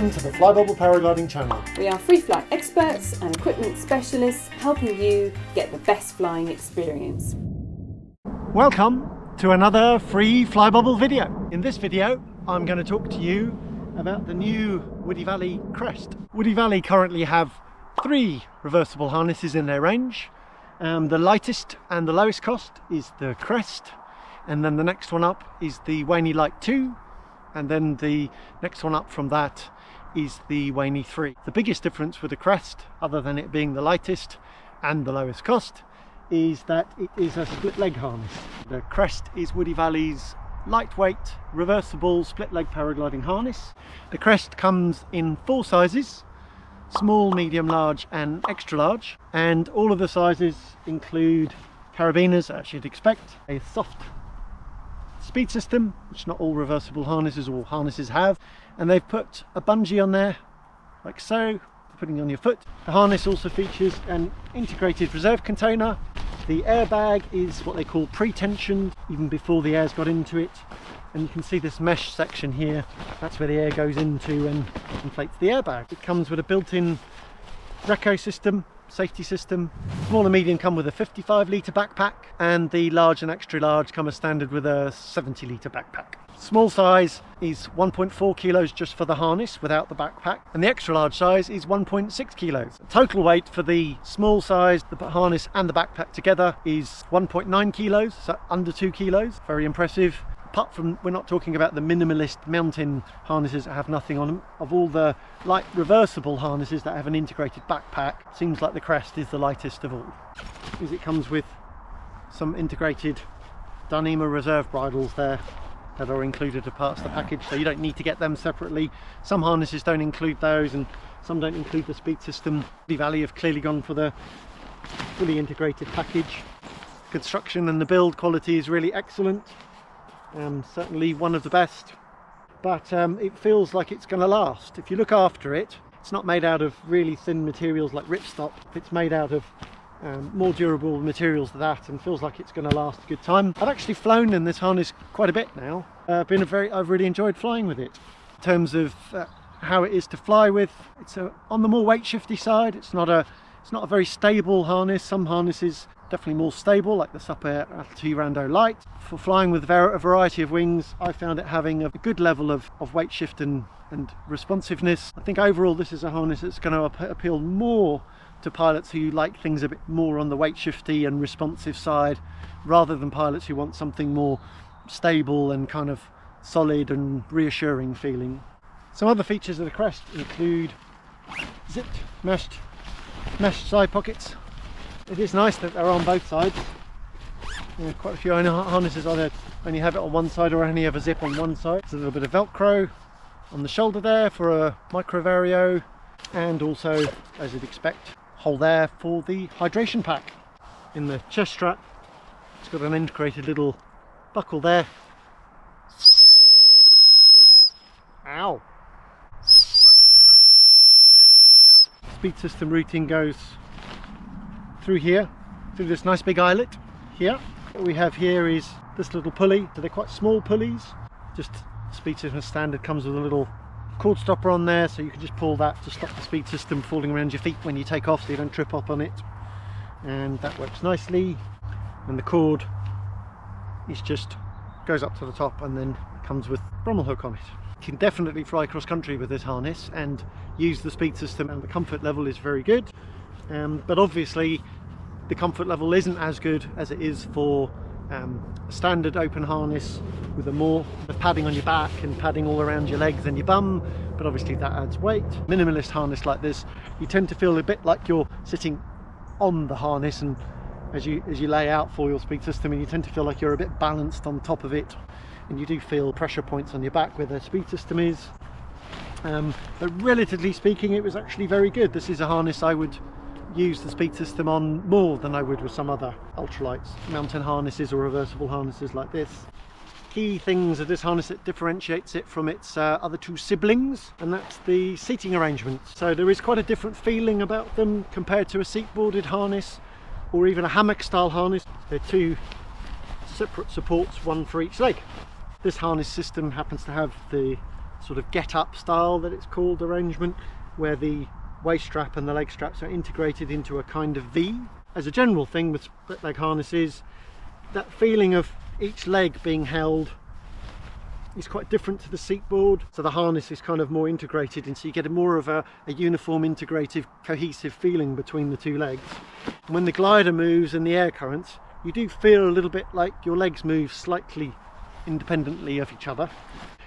welcome to the Flybubble Paragliding channel. We are free flight experts and equipment specialists helping you get the best flying experience. Welcome to another free Flybubble video. In this video I'm going to talk to you about the new Woody Valley CREST. Woody Valley currently have 3 reversible harnesses in their range. The lightest and the lowest cost is the CREST, and then the next one up is the Waney Light 2, and then the next one up from that is the Waney 3. The biggest difference with the CREST, other than it being the lightest and the lowest cost, is that it is a split leg harness. The CREST is Woody Valley's lightweight reversible split leg paragliding harness. The CREST comes in 4 sizes: small, medium, large and extra large, and all of the sizes include karabiners, as you'd expect, a soft speed system, which not all reversible harnesses or harnesses have, and they've put a bungee on there like so, putting on your foot. The harness also features an integrated reserve container. The airbag is what they call pretensioned, even before the air's got into it, and you can see this mesh section here, that's where the air goes into and inflates the airbag. It comes with a built-in RECCO system, safety system. Small and medium come with a 55 litre backpack, and the large and extra large come as standard with a 70 litre backpack. Small size is 1.4 kilos just for the harness without the backpack, and the extra large size is 1.6 kilos. The total weight for the small size, the harness and the backpack together is 1.9 kilos, so under 2 kilos. Very impressive. Apart from, we're not talking about the minimalist mountain harnesses that have nothing on them. Of all the light reversible harnesses that have an integrated backpack, seems like the CREST is the lightest of all. As it comes with some integrated Dyneema reserve bridles there that are included as part of the package, so you don't need to get them separately. Some harnesses don't include those, and some don't include the speed system. Woody Valley have clearly gone for the fully integrated package. Construction and the build quality is really excellent. Certainly one of the best, but it feels like it's going to last. If you look after it, it's not made out of really thin materials like ripstop. It's made out of more durable materials than that, and feels like it's going to last a good time. I've actually flown in this harness quite a bit now. I've really enjoyed flying with it. In terms of how it is to fly with, it's on the more weight shifty side. It's not a very stable harness. Some harnesses definitely more stable, like the Upper Altitude Rando Light. For flying with a variety of wings, I found it having a good level of weight shift and responsiveness. I think overall this is a harness that's going to appeal more to pilots who like things a bit more on the weight shifty and responsive side, rather than pilots who want something more stable and kind of solid and reassuring feeling. Some other features of the CREST include zipped mesh side pockets. It is nice that they're on both sides. Quite a few harnesses either only have it on one side or only have a zip on one side. There's a little bit of Velcro on the shoulder there for a micro vario, and also, as you'd expect, hole there for the hydration pack. In the chest strap, it's got an integrated little buckle there. Ow! Speed system routing goes through here, through this nice big eyelet here. What we have here is this little pulley. So they're quite small pulleys. Just speed system standard comes with a little cord stopper on there, so you can just pull that to stop the speed system falling around your feet when you take off, so you don't trip up on it. And that works nicely. And the cord is just goes up to the top and then comes with a Brummel hook on it. You can definitely fly cross country with this harness and use the speed system, and the comfort level is very good. But obviously the comfort level isn't as good as it is for a standard open harness with more padding on your back and padding all around your legs and your bum, but obviously that adds weight. Minimalist harness like this, you tend to feel a bit like you're sitting on the harness, and as you lay out for your speed system, and you tend to feel like you're a bit balanced on top of it, and you do feel pressure points on your back where the speed system is. But relatively speaking, it was actually very good. This is a harness I would use the speed system on more than I would with some other ultralights, mountain harnesses or reversible harnesses like this. Key things of this harness that differentiates it from its other 2 siblings, and that's the seating arrangement. So there is quite a different feeling about them compared to a seat boarded harness or even a hammock style harness. They're 2 separate supports, one for each leg. This harness system happens to have the sort of get up style that it's called arrangement, where the waist strap and the leg straps are integrated into a kind of V. As a general thing with split leg harnesses, that feeling of each leg being held is quite different to the seat board, so the harness is kind of more integrated, and so you get a more of a uniform, integrative, cohesive feeling between the two legs. And when the glider moves and the air currents, you do feel a little bit like your legs move slightly independently of each other,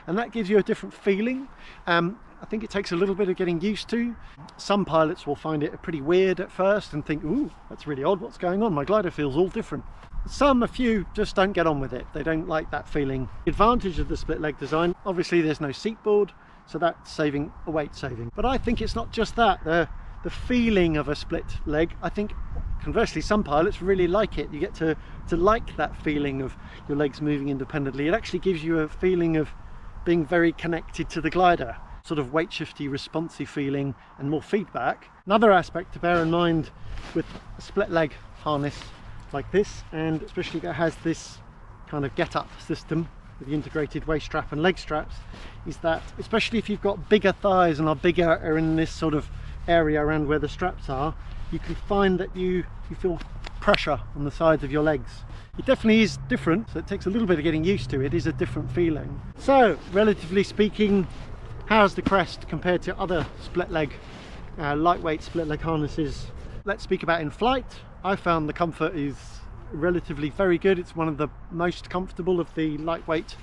and that gives you a different feeling. I think it takes a little bit of getting used to. Some pilots will find it pretty weird at first and think, ooh, that's really odd, what's going on? My glider feels all different. A few just don't get on with it. They don't like that feeling. The advantage of the split leg design, obviously there's no seat board, so that's saving a weight saving. But I think it's not just that. The feeling of a split leg, I think conversely some pilots really like it. You get to like that feeling of your legs moving independently. It actually gives you a feeling of being very connected to the glider, sort of weight shifty, responsive feeling and more feedback. Another aspect to bear in mind with a split leg harness like this, and especially if it has this kind of get up system with the integrated waist strap and leg straps, is that especially if you've got bigger thighs and are in this sort of area around where the straps are, you can find that you feel pressure on the sides of your legs. It definitely is different, so it takes a little bit of getting used to. It is a different feeling. So relatively speaking, how's the Crest compared to other split leg lightweight split leg harnesses? Let's speak about in flight. I found the comfort is relatively very good. It's one of the most comfortable of the lightweight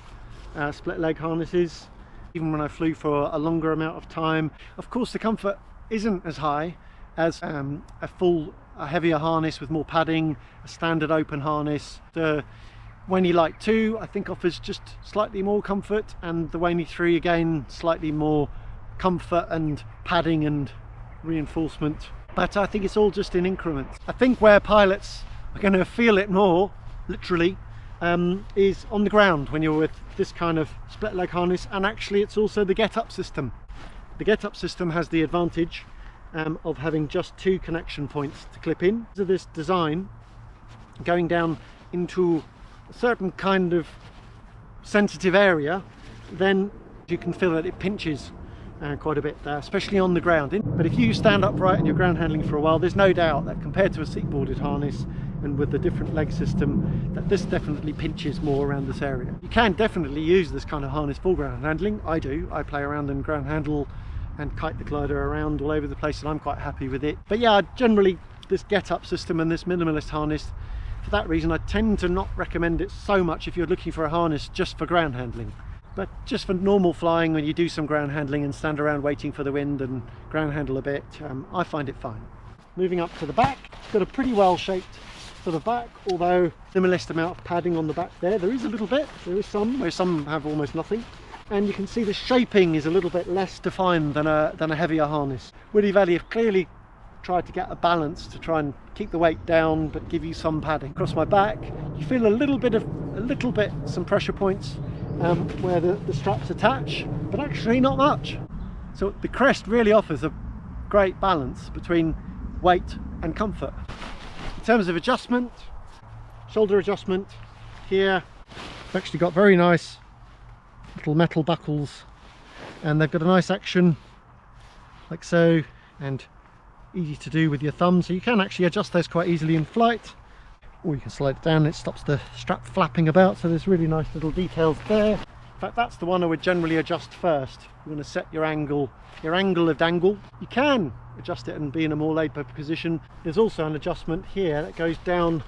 split leg harnesses, even when I flew for a longer amount of time. Of course the comfort isn't as high as a heavier harness with more padding, a standard open harness. The Waney Light 2 I think offers just slightly more comfort, and the Waney 3 again slightly more comfort and padding and reinforcement, but I think it's all just in increments. I think where pilots are going to feel it more literally is on the ground when you're with this kind of split leg harness, and actually it's also the get up system. The get up system has the advantage of having just 2 connection points to clip in. So this design going down into a certain kind of sensitive area, then you can feel that it pinches quite a bit there, especially on the ground. But if you stand upright and you're ground handling for a while, there's no doubt that compared to a seat boarded harness and with the different leg system, that this definitely pinches more around this area. You can definitely use this kind of harness for ground handling. I do. I play around and ground handle and kite the glider around all over the place, and I'm quite happy with it. But yeah, generally this get up system and this minimalist harness, for that reason I tend to not recommend it so much if you're looking for a harness just for ground handling. But just for normal flying, when you do some ground handling and stand around waiting for the wind and ground handle a bit, I find it fine. Moving up to the back, it's got a pretty well shaped sort of back, although minimalist amount of padding on the back there. There is a little bit, there is some, where some have almost nothing. And you can see the shaping is a little bit less defined than a heavier harness. Woody Valley have clearly tried to get a balance to try and keep the weight down but give you some padding. Across my back you feel some pressure points where the straps attach, but actually not much. So the Crest really offers a great balance between weight and comfort. In terms of adjustment, shoulder adjustment here, I've actually got very nice little metal buckles, and they've got a nice action like so, and easy to do with your thumb, so you can actually adjust those quite easily in flight, or you can slide it down. It stops the strap flapping about, so there's really nice little details there. In fact, that's the one I would generally adjust first. You want to set your angle of dangle. You can adjust it and be in a more laid back position. There's also an adjustment here that goes down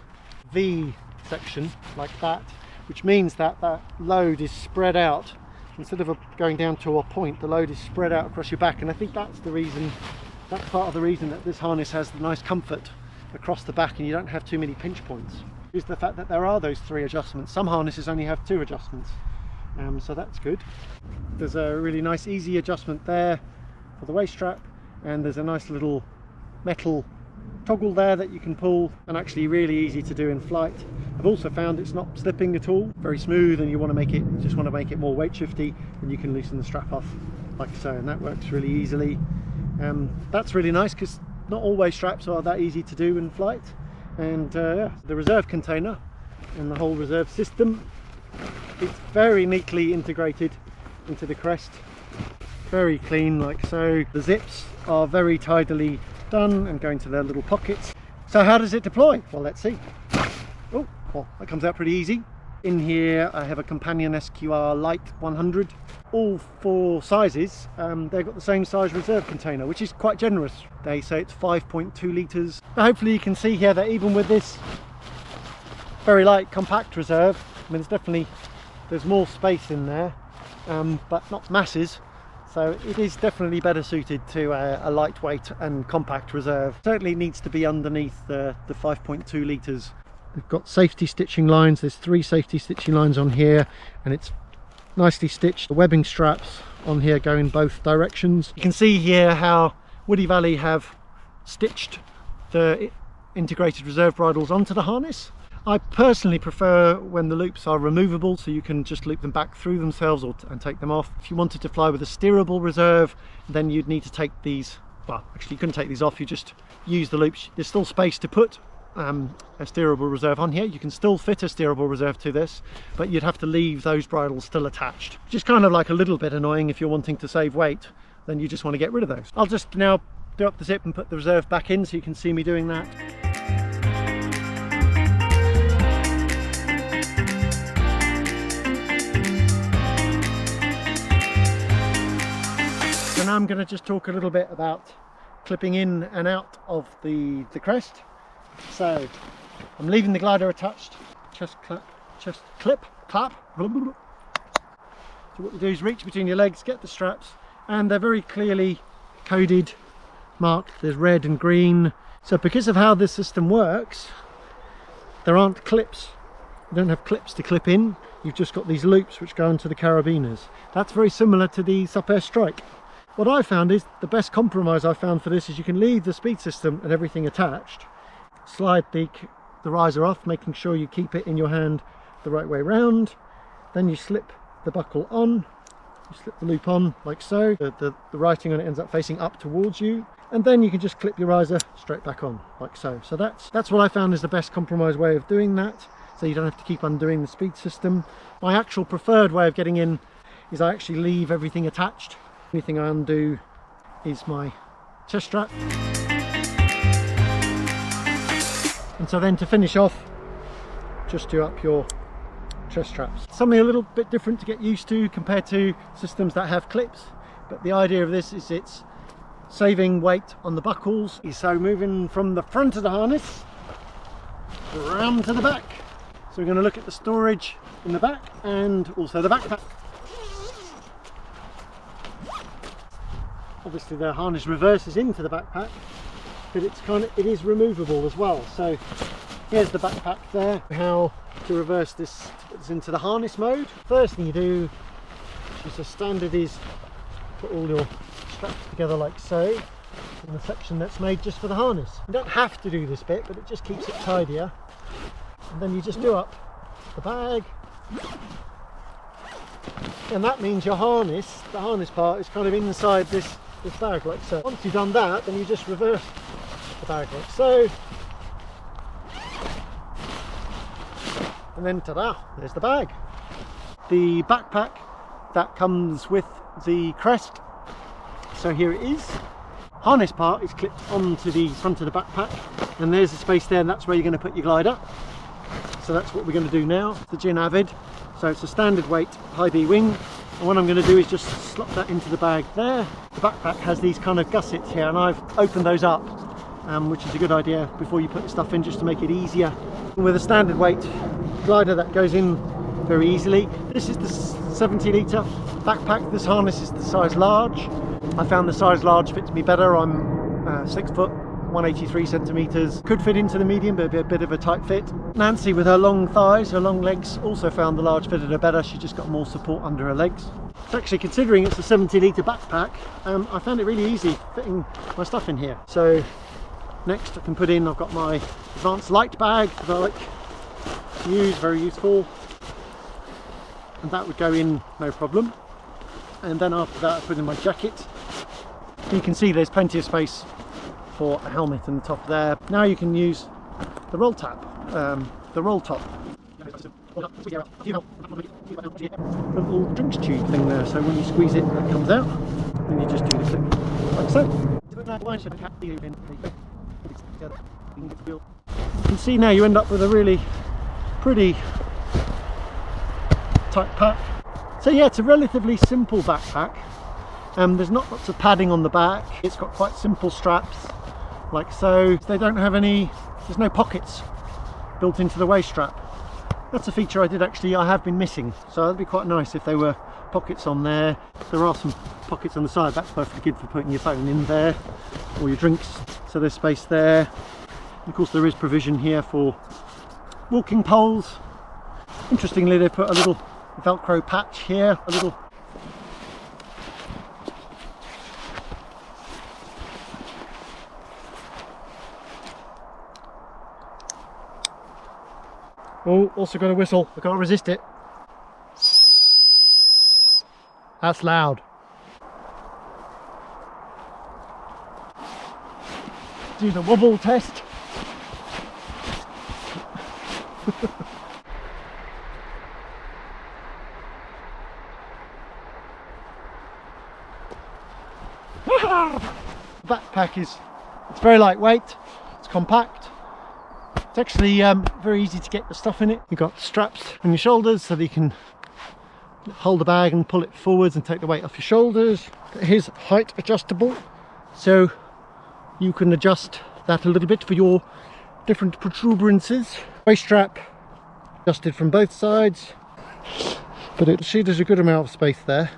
V section like that, which means that that load is spread out. Instead of going down to a point, the load is spread out across your back, and I think that's part of the reason that this harness has the nice comfort across the back and you don't have too many pinch points, is the fact that there are those 3 adjustments. Some harnesses only have 2 adjustments, so that's good. There's a really nice easy adjustment there for the waist strap, and there's a nice little metal toggle there that you can pull, and actually really easy to do in flight. I've also found it's not slipping at all, very smooth, and you want to make it more weight shifty, and you can loosen the strap off like so, and that works really easily. That's really nice because not all waist straps are that easy to do in flight. And the reserve container and the whole reserve system, it's very neatly integrated into the Crest. very clean like so. The zips are very tidily done and go into their little pockets. So how does it deploy? Well, let's see. Oh, well, that comes out pretty easy. In here I have a companion SQR Light 100. All 4 sizes, they've got the same size reserve container, which is quite generous. They say it's 5.2 litres. But hopefully you can see here that even with this very light compact reserve, I mean, there's more space in there, but not masses. So it is definitely better suited to a lightweight and compact reserve. Certainly needs to be underneath the 5.2 litres. They've got safety stitching lines. There's 3 safety stitching lines on here, and it's nicely stitched. The webbing straps on here go in both directions. You can see here how Woody Valley have stitched the integrated reserve bridles onto the harness. I personally prefer when the loops are removable, so you can just loop them back through themselves and take them off. If you wanted to fly with a steerable reserve, then you'd need to take these, well, actually you couldn't take these off, you just use the loops. There's still space to put a steerable reserve on here. You can still fit a steerable reserve to this, but you'd have to leave those bridles still attached, which is kind of like a little bit annoying if you're wanting to save weight. Then you just want to get rid of those. I'll just now do up the zip and put the reserve back in so you can see me doing that. So now I'm going to just talk a little bit about clipping in and out of the crest. So I'm leaving the glider attached, chest clip, clap. So what you do is reach between your legs, get the straps, and they're very clearly coded, marked. There's red and green. So because of how this system works, there aren't clips. You don't have clips to clip in. You've just got these loops which go into the karabiners. That's very similar to the Supair Strike. What I found is the best compromise I found for this is you can leave the speed system and everything attached, slide the riser off, making sure you keep it in your hand the right way round. Then you slip the buckle on, you slip the loop on like so. The writing on it ends up facing up towards you, and then you can just clip your riser straight back on like so. So that's what I found is the best compromise way of doing that, so you don't have to keep undoing the speed system. My actual preferred way of getting in is I actually leave everything attached. The only thing I undo is my chest strap. And so then to finish off, just do up your chest straps. Something a little bit different to get used to compared to systems that have clips, but the idea of this is it's saving weight on the buckles. So moving from the front of the harness around to the back. So we're going to look at the storage in the back and also the backpack. Obviously the harness reverses into the backpack, but it is removable as well. So here's the backpack there. How to reverse this to put this into the harness mode. First thing you do, which is a standard, is put all your straps together like so in the section that's made just for the harness. You don't have to do this bit, but it just keeps it tidier. And then you just do up the bag, and that means your harness, the harness part, is kind of inside this bag like so. Once you've done that, then you just reverse the bag like so, and then ta-da, there's the bag. The backpack that comes with the Crest, so here it is. Harness part is clipped onto the front of the backpack, and there's the space there, and that's where you're going to put your glider. So that's what we're going to do now. The Gin Avid, so it's a standard weight high B wing, and what I'm going to do is just slot that into the bag there. The backpack has these kind of gussets here, and I've opened those up, which is a good idea before you put the stuff in, just to make it easier. With a standard weight glider that goes in very easily. This is the 70 litre backpack. This harness is the size large. I found the size large fits me better. I'm 6 foot 183 centimeters. Could fit into the medium, but it'd be a bit of a tight fit. Nancy, with her long thighs, her long legs, also found the large fitted her better. She just got more support under her legs. So actually, considering it's a 70 litre backpack, I found it really easy fitting my stuff in here. So next I can put in, I've got my advanced light bag that I like to use, very useful, and that would go in no problem. And then after that I put in my jacket. You can see there's plenty of space for a helmet in the top there. Now you can use the roll tab, the roll top. little drinks tube thing there, so when you squeeze it, that comes out. Then you just do the clip like so. You can see now you end up with a really pretty tight pack. So yeah, it's a relatively simple backpack. There's not lots of padding on the back. It's got quite simple straps, like so. They don't have any, there's no pockets built into the waist strap. That's a feature I have been missing. So that'd be quite nice if there were pockets on there. There are some pockets on the side. That's perfectly good for putting your phone in there or your drinks. So there's space there. Of course, there is provision here for walking poles. Interestingly, they put a little Velcro patch here, a little oh, also got a whistle. I can't resist it. That's loud. Do the wobble test. Backpack it's very lightweight, it's compact. It's actually very easy to get the stuff in it. You've got straps on your shoulders so that you can hold the bag and pull it forwards and take the weight off your shoulders. Here's height adjustable, so you can adjust that a little bit for your different protuberances. Waist strap adjusted from both sides, but there's a good amount of space there.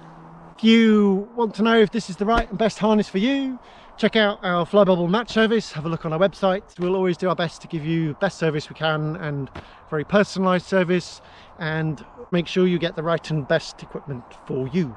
If you want to know if this is the right and best harness for you, check out our Flybubble match service, have a look on our website. We'll always do our best to give you the best service we can and very personalised service, and make sure you get the right and best equipment for you.